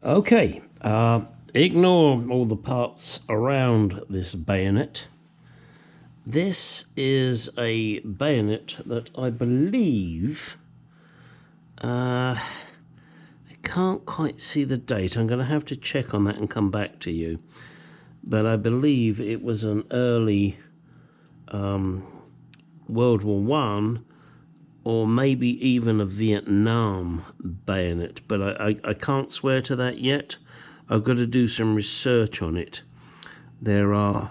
Okay, ignore all the parts around this bayonet. This is a bayonet that I believe, I can't quite see the date. I'm going to have to check on that and come back to you. But I believe it was an early World War One, or maybe even a Vietnam bayonet. But I can't swear to that yet. I've got to do some research on it. There are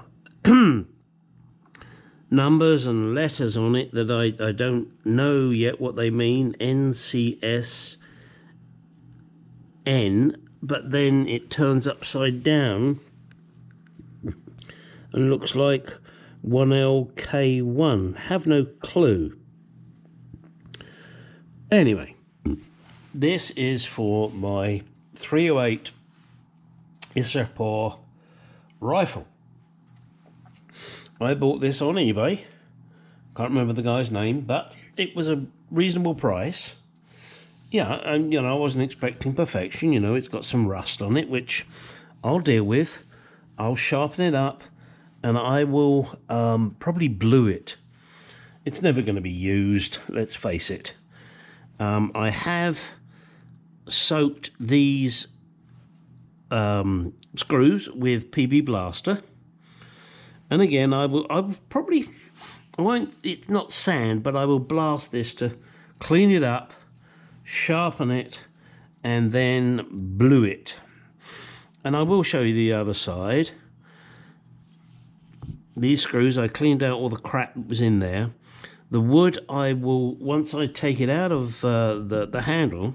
numbers and letters on it that I don't know yet what they mean. NCSN, but then it turns upside down and looks like 1LK1. Have no clue. Anyway, this is for my 308 Isaphore rifle. I bought this on eBay. Can't remember the guy's name, but it was a reasonable price. Yeah, and I wasn't expecting perfection. It's got some rust on it, which I'll deal with. I'll sharpen it up, and I will probably blue it. It's never going to be used, let's face it. I have soaked these screws with PB Blaster. And again, I won't, it's not sand, but I will blast this to clean it up, sharpen it, and then blue it. And I will show you the other side. These screws, I cleaned out all the crap that was in there. The wood, I will, once I take it out of the handle,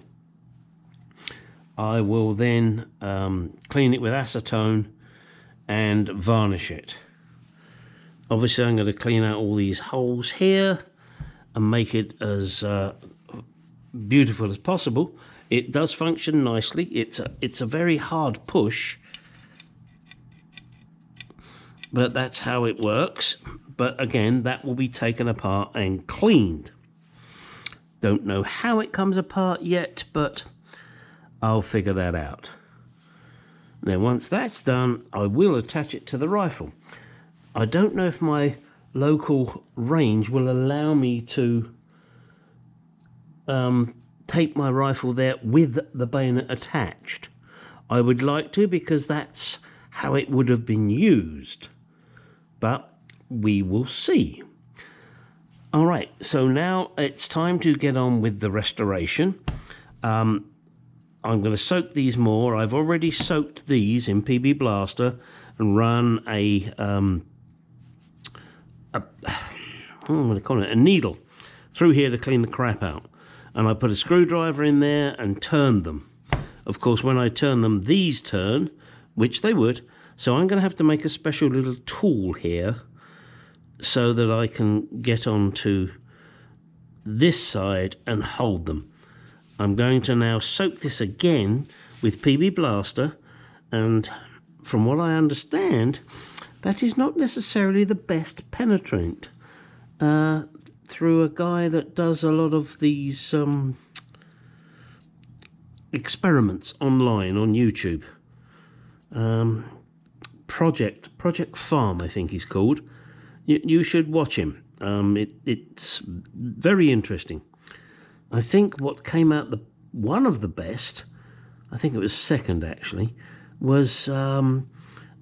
I will then clean it with acetone and varnish it. Obviously, I'm going to clean out all these holes here and make it as beautiful as possible. It does function nicely. It's a very hard push, but that's how it works. But again, that will be taken apart and cleaned. Don't know how it comes apart yet, but I'll figure that out. Then once that's done, I will attach it to the rifle. I don't know if my local range will allow me to tape my rifle there with the bayonet attached. I would like to, because that's how it would have been used. But we will see. All right, so now it's time to get on with the restoration. I'm going to soak these more. I've already soaked these in PB Blaster and run a needle through here to clean the crap out. And I put a screwdriver in there and turned them. Of course, when I turn them, these turn, which they would. So I'm going to have to make a special little tool here so that I can get onto this side and hold them. I'm going to now soak this again with PB Blaster, and from what I understand, that is not necessarily the best penetrant. Through a guy that does a lot of these experiments online on YouTube. Project Farm, I think he's called. You should watch him. It's very interesting. I think what came out one of the best, I think it was second actually, was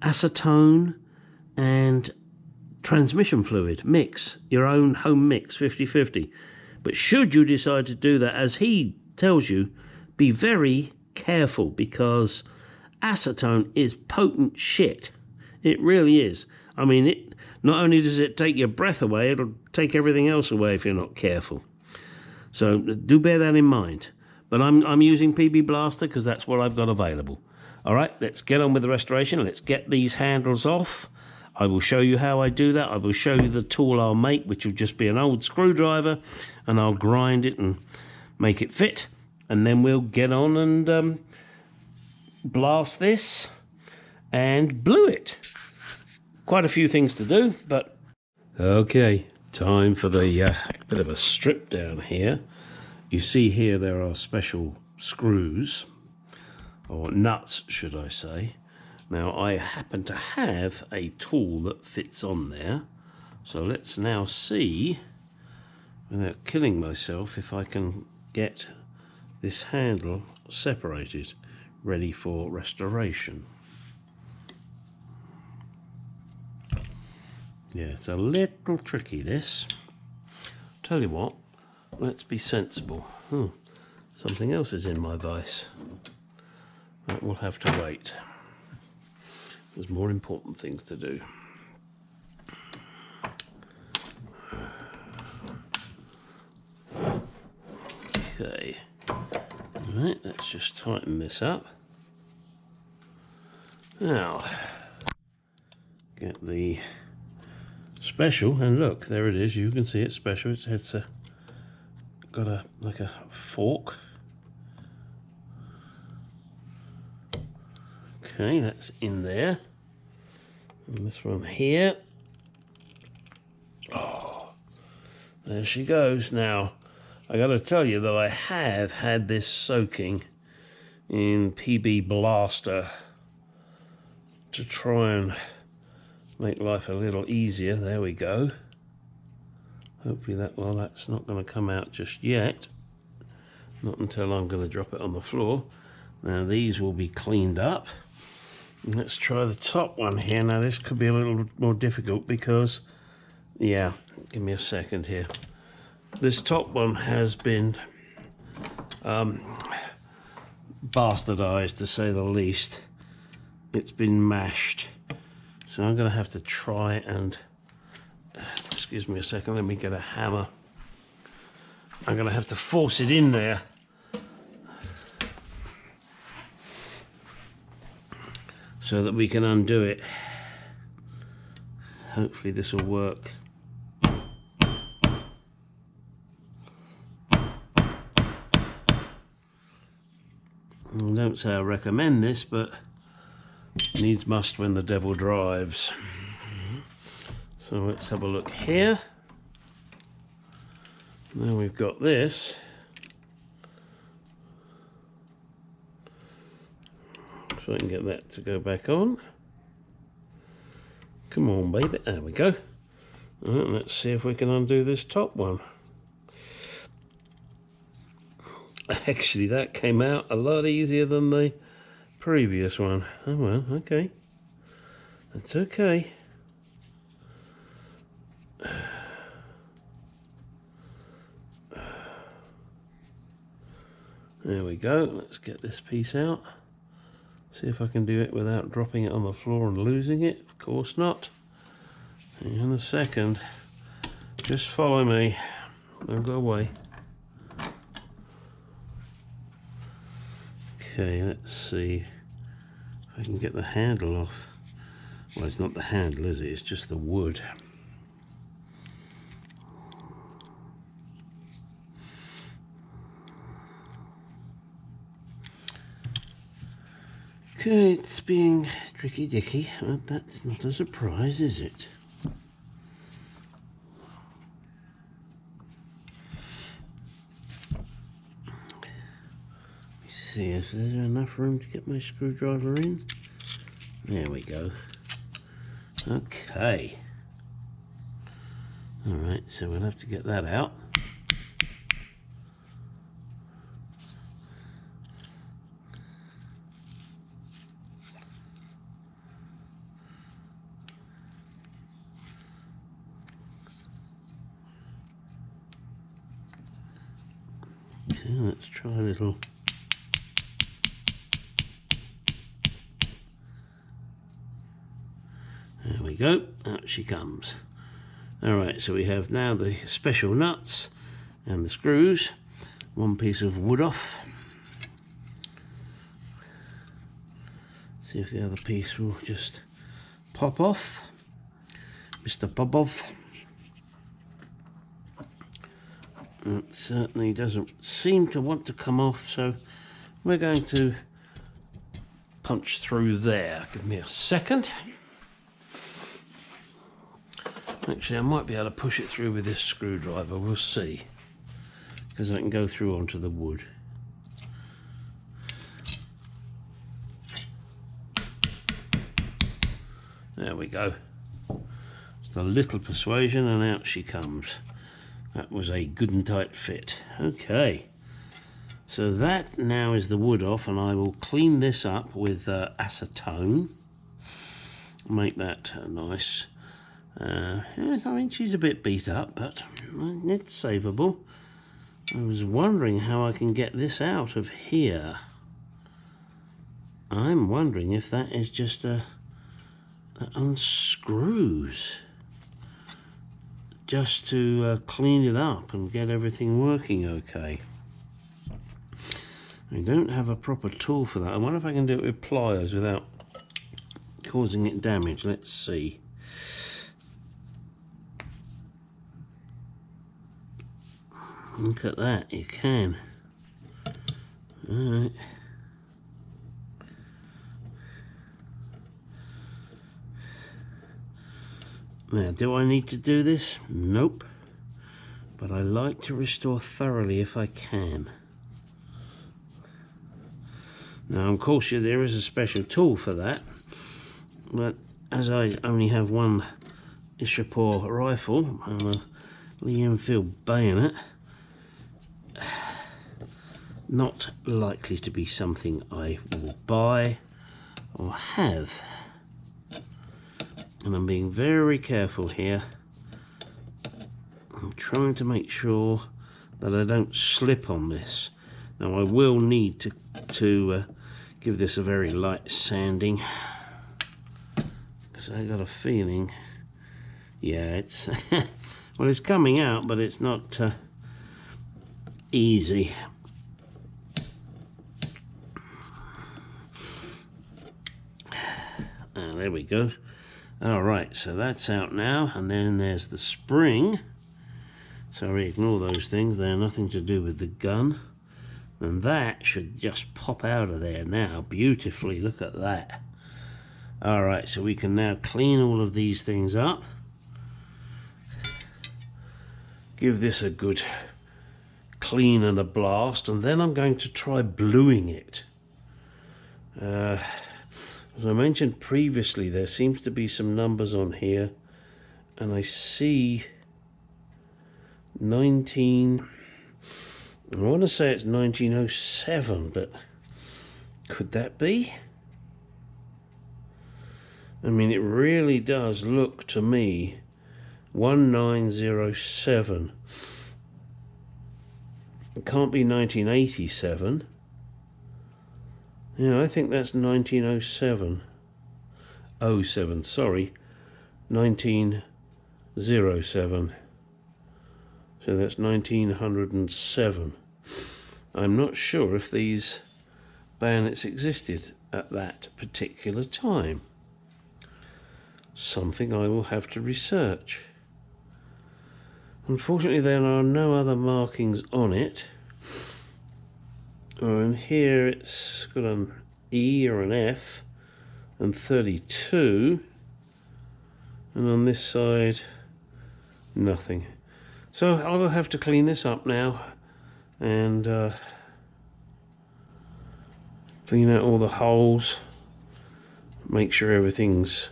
acetone and transmission fluid mix, your own home mix, 50-50. But should you decide to do that, as he tells you, be very careful, because acetone is potent shit. It really is. I mean, it not only does it take your breath away, it'll take everything else away if you're not careful. So do bear that in mind. But I'm using PB Blaster because that's what I've got available. All right, let's get on with the restoration. Let's get these handles off. I will show you how I do that. I will show you the tool I'll make, which will just be an old screwdriver, and I'll grind it and make it fit. And then we'll get on and blast this and blue it. Quite a few things to do, but... Okay, time for the bit of a strip down here. You see here there are special screws. or nuts should I say. Now I happen to have a tool that fits on there, so let's now see, without killing myself, if I can get this handle separated, ready for restoration. Yeah, it's a little tricky this. Tell you what, let's be sensible. Something else is in my vise. That will have to wait. There's more important things to do. Okay. Right, let's just tighten this up. Now, get the special, and look, there it is. You can see it's special. It's got like a fork. Okay, that's in there. And this one here. Oh, there she goes. Now, I got to tell you that I have had this soaking in PB Blaster to try and make life a little easier. There we go. Hopefully that's not going to come out just yet. Not until I'm going to drop it on the floor. Now these will be cleaned up. Let's try the top one here. Now this could be a little more difficult because, yeah, give me a second here. This top one has been bastardized, to say the least. It's been mashed. So I'm going to have to try and, excuse me a second, let me get a hammer. I'm going to have to force it in there. So that we can undo it. Hopefully this will work. I don't say I recommend this, but needs must when the devil drives. So let's have a look here. Now we've got this. So I can get that to go back on. Come on, baby. There we go. Right, let's see if we can undo this top one. Actually, that came out a lot easier than the previous one. Oh well, okay. That's okay. There we go. Let's get this piece out. See if I can do it without dropping it on the floor and losing it. Of course not. Hang on a second. Just follow me. Don't go away. Okay, let's see if I can get the handle off. Well, it's not the handle, is it? It's just the wood. Okay, it's being tricky-dicky, but that's not a surprise, is it? See if there's enough room to get my screwdriver in. There we go. Okay. Alright, so we'll have to get that out. Okay, let's try a little. There we go, out she comes. Alright, so we have now the special nuts and the screws. One piece of wood off. See if the other piece will just pop off. Mr. Popov. It certainly doesn't seem to want to come off, so we're going to punch through there. Give me a second. Actually, I might be able to push it through with this screwdriver, we'll see. Because I can go through onto the wood. There we go. Just a little persuasion and out she comes. That was a good and tight fit. Okay, so that now is the wood off, and I will clean this up with acetone. Make that nice. I mean, she's a bit beat up, but it's savable. I was wondering how I can get this out of here. I'm wondering if that is just that unscrews just to clean it up and get everything working okay. I don't have a proper tool for that. I wonder if I can do it with pliers without causing it damage. Let's see. Look at that, you can. Alright. Now, do I need to do this? Nope. But I like to restore thoroughly if I can. Now, of course, there is a special tool for that. But as I only have one Isaphore rifle, the Enfield Bayonet, not likely to be something I will buy or have. And I'm being very careful here. I'm trying to make sure that I don't slip on this. Now I will need to give this a very light sanding, because I got a feeling, yeah, it's well, it's coming out, but it's not easy. There we go. Alright, so that's out now, and then there's the spring. Sorry, ignore those things, they're nothing to do with the gun. And that should just pop out of there now beautifully. Look at that. Alright, so we can now clean all of these things up. Give this a good clean and a blast, and then I'm going to try bluing it. As I mentioned previously, there seems to be some numbers on here, and I see 19, I want to say it's 1907, but could that be? I mean, it really does look to me 1907. It can't be 1987. Yeah, I think that's 1907. 07, sorry. 1907. So that's 1907. I'm not sure if these bayonets existed at that particular time. Something I will have to research. Unfortunately, there are no other markings on it. Oh, and here it's got an E or an F and 32, and on this side nothing. So I will have to clean this up now and clean out all the holes, make sure everything's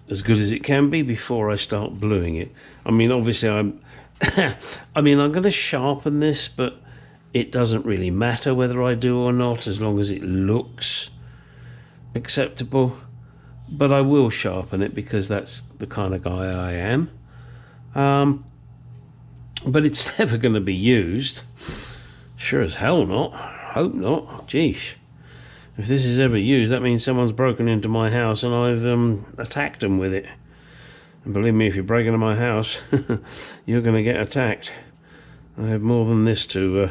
as good as it can be before I start bluing it. I mean, obviously I'm I'm going to sharpen this, but it doesn't really matter whether I do or not, as long as it looks acceptable. But I will sharpen it because that's the kind of guy I am. But it's never going to be used. Sure as hell not. Hope not. Geesh. If this is ever used, that means someone's broken into my house and I've attacked them with it. And believe me, if you break into my house, you're going to get attacked. I have more than this to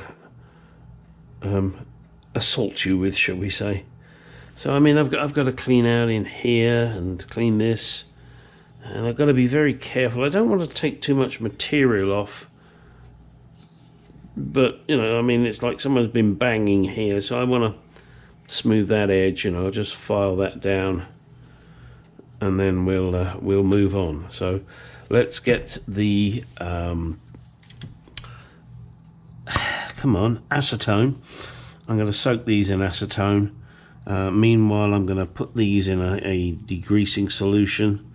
assault you with, shall we say. So I mean, I've got to clean out in here and clean this, and I've got to be very careful. I don't want to take too much material off, but you know, I mean, it's like someone's been banging here, so I want to smooth that edge. You know, I'll just file that down, and then we'll move on. So let's get the come on, acetone. I'm going to soak these in acetone Meanwhile, I'm going to put these in a degreasing solution,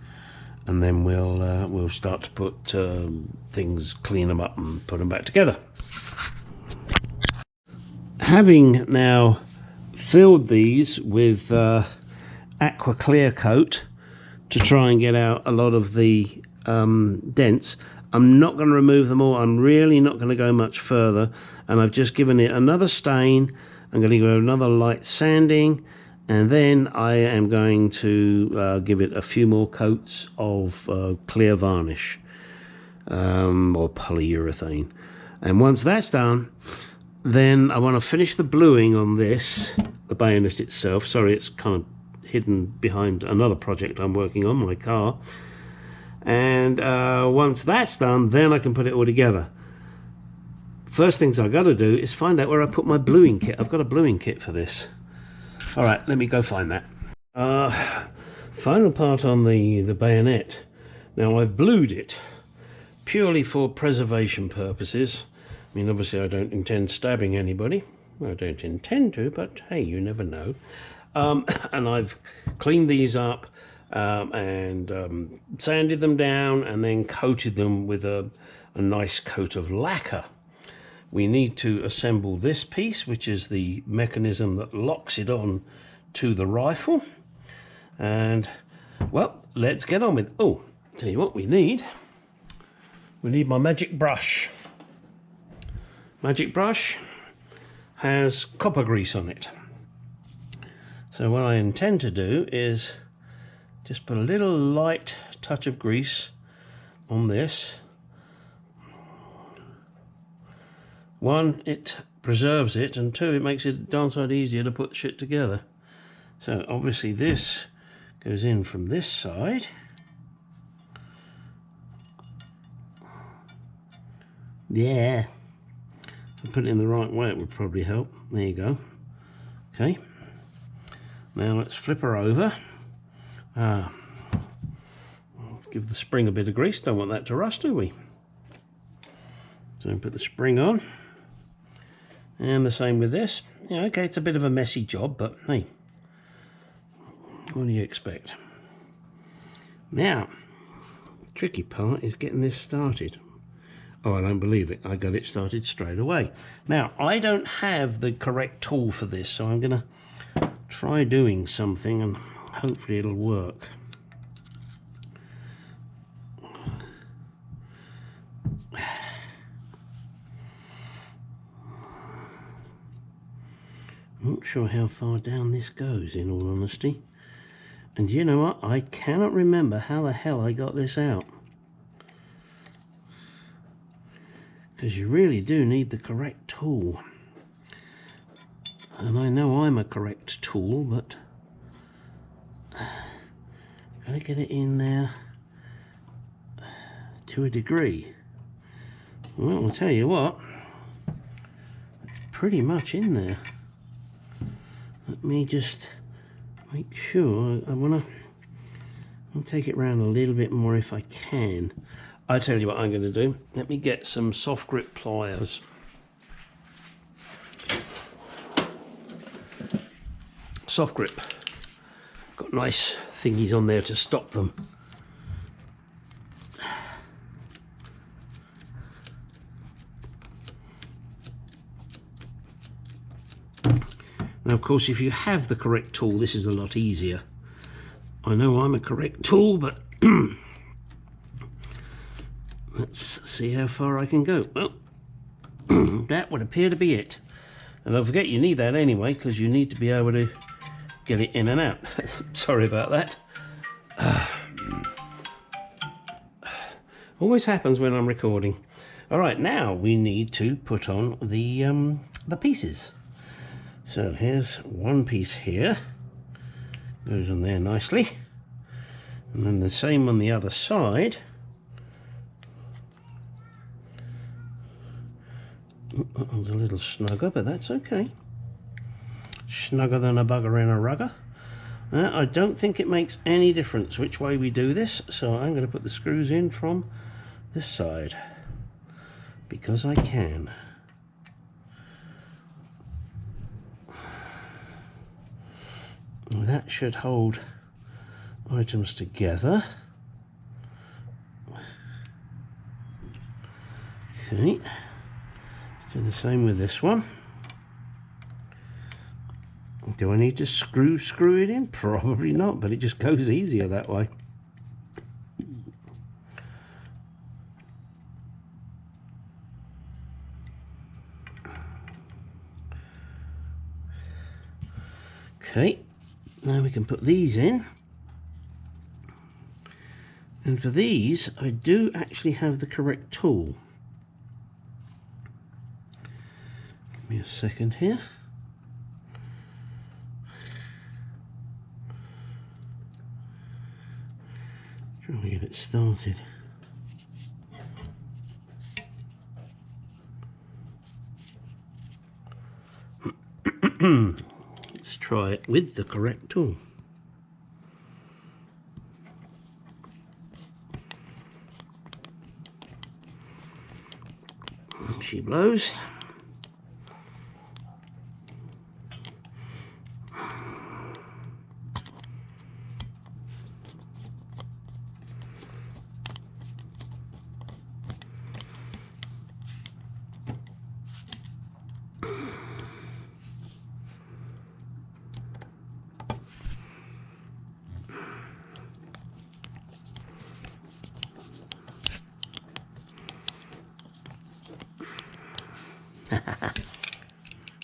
and then we'll start to put things, clean them up and put them back together. Having now filled these with aqua clear coat to try and get out a lot of the dents, I'm not going to remove them all. I'm really not going to go much further, and I've just given it another stain. I'm going to give it another light sanding, and then I am going to give it a few more coats of clear varnish or polyurethane. And once that's done, then I want to finish the bluing on this, the bayonet itself. Sorry, it's kind of hidden behind another project I'm working on, my car. And once that's done, then I can put it all together. First things I've got to do is find out where I put my bluing kit. I've got a bluing kit for this. All right, let me go find that. Final part on the bayonet. Now, I've blued it purely for preservation purposes. I mean, obviously I don't intend stabbing anybody. I don't intend to, but hey, you never know. And I've cleaned these up and sanded them down, and then coated them with a nice coat of lacquer. We need to assemble this piece, which is the mechanism that locks it on to the rifle. And, well, let's get on with it. Oh, tell you what we need. We need my magic brush. Magic brush has copper grease on it. So what I intend to do is just put a little light touch of grease on this. One, it preserves it, and two, it makes it darn sight easier to put shit together. So obviously this goes in from this side. Yeah, if I put it in the right way, it would probably help. There you go. Okay, now let's flip her over. Give the spring a bit of grease. Don't want that to rust, do we? So put the spring on. And the same with this. Yeah, okay, it's a bit of a messy job, but hey, what do you expect? Now, the tricky part is getting this started. Oh, I don't believe it. I got it started straight away. Now, I don't have the correct tool for this, so I'm going to try doing something and hopefully it'll work. Not sure how far down this goes, in all honesty. And you know what? I cannot remember how the hell I got this out. Because you really do need the correct tool. And I know I'm a correct tool, but gotta get it in there to a degree. Well, I'll tell you what, it's pretty much in there. Let me just make sure. I'll take it round a little bit more if I can. I tell you what I'm going to do. Let me get some soft grip pliers. Soft grip. Got nice thingies on there to stop them. Now, of course, if you have the correct tool, this is a lot easier. I know I'm a correct tool, but let's see how far I can go. Well, that would appear to be it. And don't forget, you need that anyway, because you need to be able to get it in and out. Sorry about that. Always happens when I'm recording. All right, now we need to put on the pieces. So here's one piece here, goes on there nicely, and then the same on the other side. It's a little snugger, but that's okay. Snugger than a bugger in a rugger. I don't think it makes any difference which way we do this, so I'm going to put the screws in from this side, because I can. And that should hold items together. Okay, do the same with this one. Do I need to screw it in? Probably not, but it just goes easier that way. Okay, now we can put these in. And for these, I do actually have the correct tool. Give me a second here. Trying to get it started. Let's try it with the correct tool. And she blows.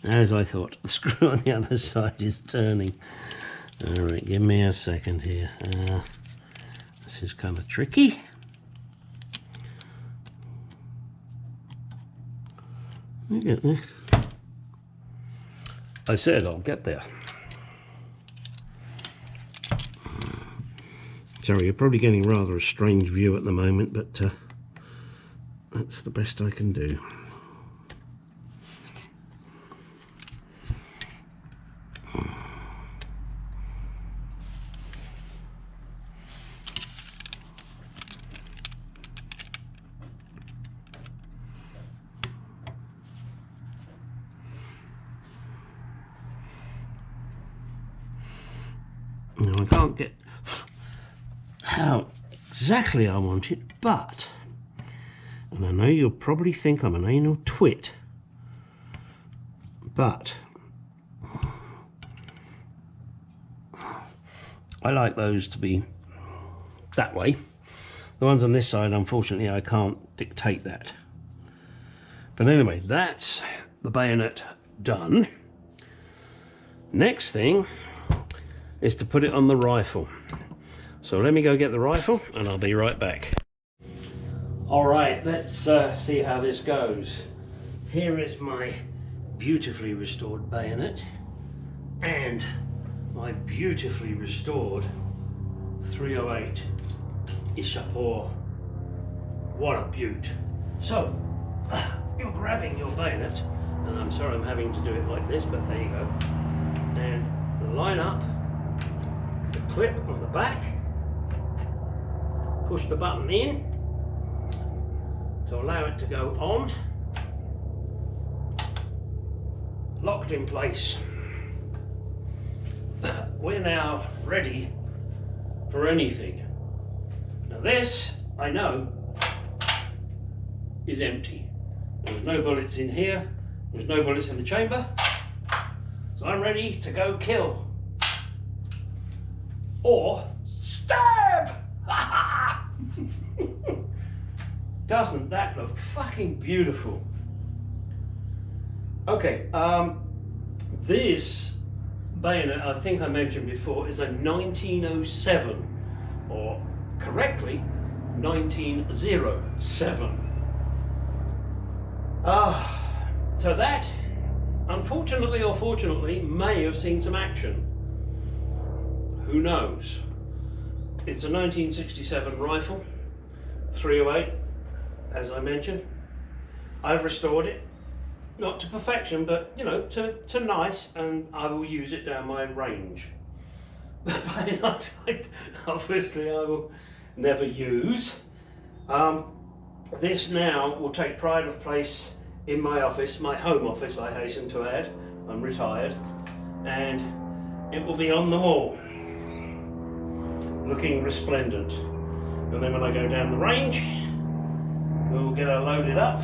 As I thought, the screw on the other side is turning. Alright, give me a second here. This is kind of tricky. I'll get there. I said I'll get there. Sorry, you're probably getting rather a strange view at the moment, but that's the best I can do. Now I can't get how exactly I want it, but, and I know you'll probably think I'm an anal twit, but I like those to be that way. The ones on this side, unfortunately, I can't dictate that. But anyway, that's the bayonet done. Next thing is to put it on the rifle. So let me go get the rifle and I'll be right back. All right, let's see how this goes. Here is my beautifully restored bayonet and my beautifully restored 308 Isaphore. What a beaut. So, you're grabbing your bayonet, and I'm sorry I'm having to do it like this, but there you go, and line up the clip on the back, push the button in to allow it to go on, locked in place. We're now ready for anything. Now this, I know, is empty. There's no bullets in here, there's no bullets in the chamber, so I'm ready to go kill. Or stab! Doesn't that look fucking beautiful? Okay, this bayonet, I think I mentioned before, is a 1907, or correctly 1907. So that, unfortunately or fortunately, may have seen some action. Who knows? It's a 1967 rifle, 308, as I mentioned. I've restored it, not to perfection, but you know, to nice, and I will use it down my range. The bayonet, obviously, I will never use. This now will take pride of place in my office, my home office, I hasten to add. I'm retired, and it will be on the wall, looking resplendent. And then when I go down the range, we'll get her loaded up.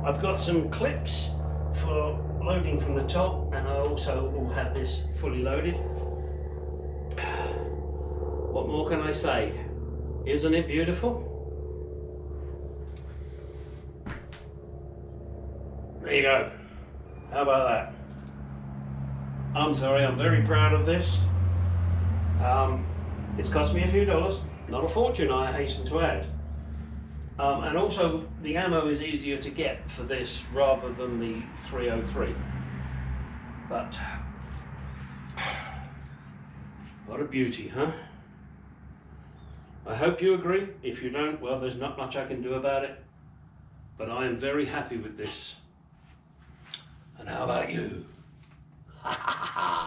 I've got some clips for loading from the top, and I also will have this fully loaded. What more can I say? Isn't it beautiful? There you go. How about that? I'm sorry, I'm very proud of this. It's cost me a few dollars, not a fortune, I hasten to add. And also the ammo is easier to get for this rather than the 303. But what a beauty, huh? I hope you agree. If you don't, well, there's not much I can do about it. But I am very happy with this. And how about you? Ha ha ha!